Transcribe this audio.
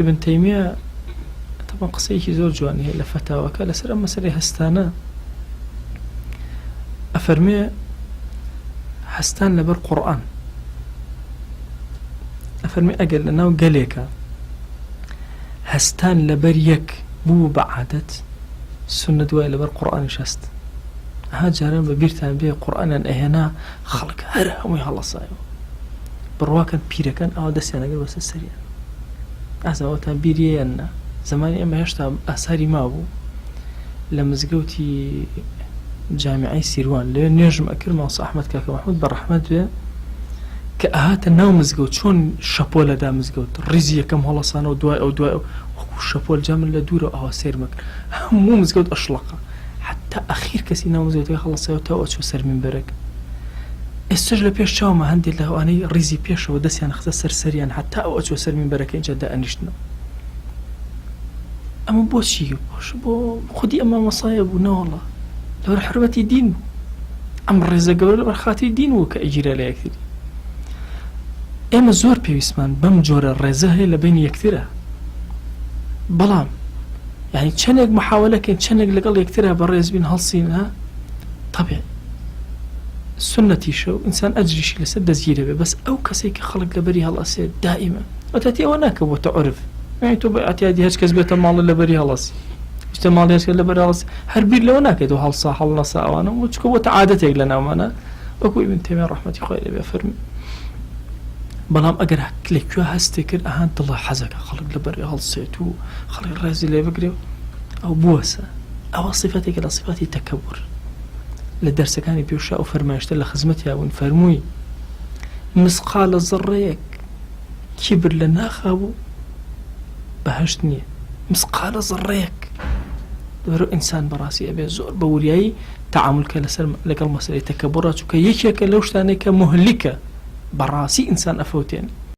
ابن تيمية طبعا قصيك زور جواني هي لفتاوى كلا سر أما سري هستانا أفرمي هستان لبر قرآن أفرمي أقل لنا قليك هستان لبر يك بو بعادة سنة دواء لبر قرآن شست ها جارين ببيرتان بيه قرآن أهنا خلق هره ومي هلا صايو برواكن بيركن أو دسيانا قل بس السريع أحسن وقتها بيريه أن زماني أما يشتا أثاري ما بو لمزقوتي جامعي سيروان لأن نجم أكل مع أحمد كاكا محمود بالرحمة بيه كأهات الناو مزقوت شون شابولا دا مزقوت ريزية كم هلا صانو دواء أو دواء شابول جامل لدورة أو سير مكر مو مزقوت أشلقة حتى أخير كسي ناو مزقوت يخلص يوتاو أتشو سر من برك السجل بيش شاو ما هندي له أني ريزي بيش ودس يعني خذ سر سريان حتى أو أتشو سر من برك إن جدا أنشنا أما بو شيء بو خدي أما مصايب ونولا لو حرمتي دين أمر رزق قبل برخاتي دين وكأجير لا يكثر أما زور بيسمان بمجور الرزق هي لبين يكثرها بلام يعني تشنق محاولة كان تشنق لقل يكثرها بالرز بين هالصينها طبيعي سنتي شو إنسان أجري شيء لسد زيرة بس أو كسيك خلق لبري هالأسير دائما وتأتي وناك وتعرف يعني تبع أتي هاش كسبت مال لبري هالأسير اجتماعي هاش لبري هالأسير هربير لو ناك دو هالصاح هالنصا وانا وتكو عادتي لنا وأنا أكو ابن تيمية رحمة خير بيفرمي بلام أجر كليك شو هستكر أهان الله حزك خلق لبري هالصيتو خلق الرازي اللي بقري أو بوسة أو صفتك إلى صفات تكبر للدرس كان بيوشاء وفرمايشت لخزمتها ونفرموي مسقال الزريك كبر لنا خابو بهشتني مسقال الزريك دورو إنسان براسي أبي زور بورياي تعامل كالسر لك المسألة تكبرات وكيشك لوش تانيك مهلكة براسي إنسان أفوتين